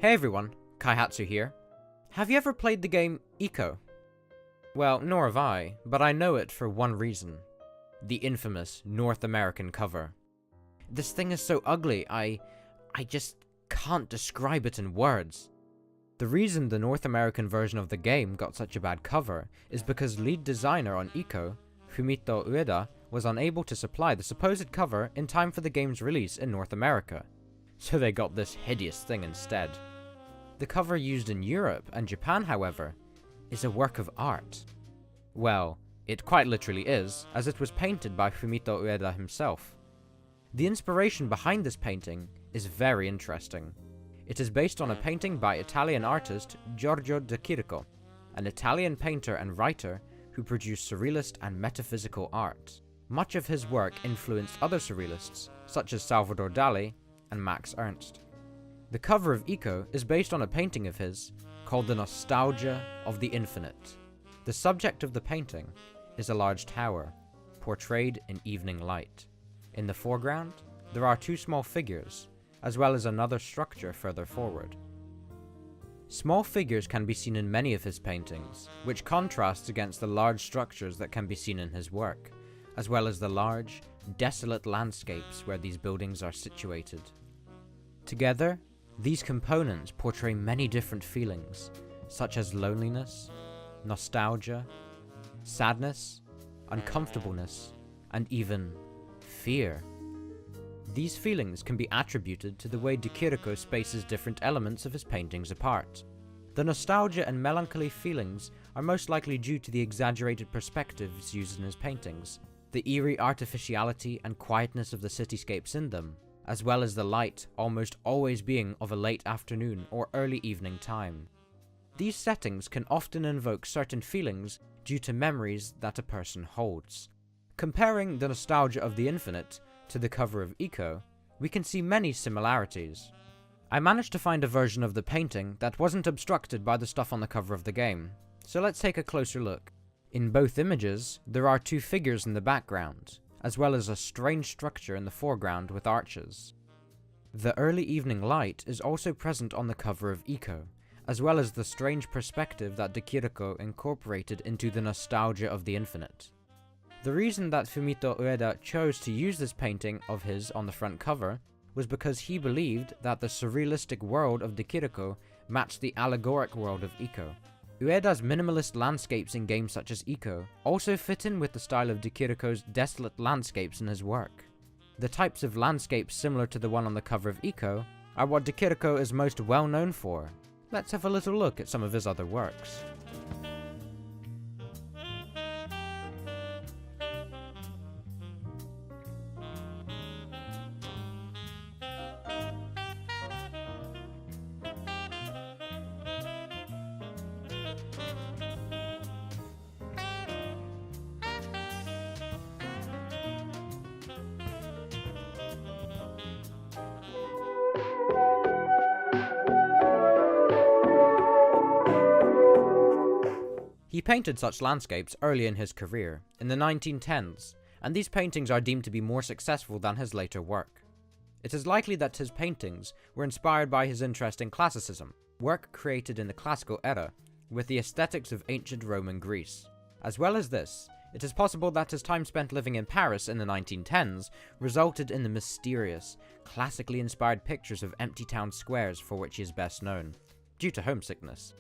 Hey everyone, Kaihatsu here. Have you ever played the game Ico? Well, nor have I, but I know it for one reason. The infamous North American cover. This thing is so ugly, I just can't describe it in words. The reason the North American version of the game got such a bad cover is because lead designer on Ico, Fumito Ueda, was unable to supply the supposed cover in time for the game's release in North America. So they got this hideous thing instead. The cover used in Europe and Japan, however, is a work of art. Well, it quite literally is, as it was painted by Fumito Ueda himself. The inspiration behind this painting is very interesting. It is based on a painting by Italian artist Giorgio de Chirico, an Italian painter and writer who produced surrealist and metaphysical art. Much of his work influenced other surrealists, such as Salvador Dali and Max Ernst. The cover of Ico is based on a painting of his called The Nostalgia of the Infinite. The subject of the painting is a large tower, portrayed in evening light. In the foreground, there are two small figures, as well as another structure further forward. Small figures can be seen in many of his paintings, which contrasts against the large structures that can be seen in his work, as well as the large, desolate landscapes where these buildings are situated. Together, these components portray many different feelings, such as loneliness, nostalgia, sadness, uncomfortableness, and even fear. These feelings can be attributed to the way de Chirico spaces different elements of his paintings apart. The nostalgia and melancholy feelings are most likely due to the exaggerated perspectives used in his paintings, the eerie artificiality and quietness of the cityscapes in them, as well as the light almost always being of a late afternoon or early evening time. These settings can often invoke certain feelings due to memories that a person holds. Comparing The Nostalgia of the Infinite to the cover of Ico, we can see many similarities. I managed to find a version of the painting that wasn't obstructed by the stuff on the cover of the game, so let's take a closer look. In both images, there are two figures in the background, as well as a strange structure in the foreground with arches. The early evening light is also present on the cover of Ico, as well as the strange perspective that de Chirico incorporated into The Nostalgia of the Infinite. The reason that Fumito Ueda chose to use this painting of his on the front cover was because he believed that the surrealistic world of de Chirico matched the allegoric world of Ico. Ueda's minimalist landscapes in games such as Ico also fit in with the style of de Chirico's desolate landscapes in his work. The types of landscapes similar to the one on the cover of Ico are what de Chirico is most well known for. Let's have a little look at some of his other works. He painted such landscapes early in his career, in the 1910s, and these paintings are deemed to be more successful than his later work. It is likely that his paintings were inspired by his interest in classicism, work created in the classical era, with the aesthetics of ancient Roman Greece. As well as this, it is possible that his time spent living in Paris in the 1910s resulted in the mysterious, classically inspired pictures of empty town squares for which he is best known, due to homesickness.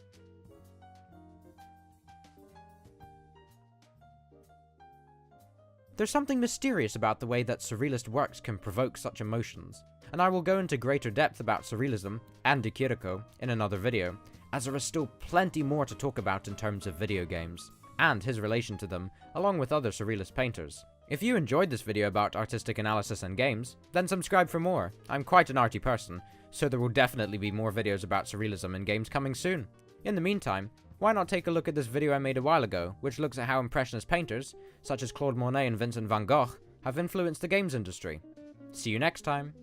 There's something mysterious about the way that surrealist works can provoke such emotions, and I will go into greater depth about surrealism and de Chirico in another video, as there is still plenty more to talk about in terms of video games, and his relation to them, along with other surrealist painters. If you enjoyed this video about artistic analysis and games, then subscribe for more. I'm quite an arty person, so there will definitely be more videos about surrealism and games coming soon. In the meantime, why not take a look at this video I made a while ago, which looks at how Impressionist painters, such as Claude Monet and Vincent van Gogh, have influenced the games industry. See you next time!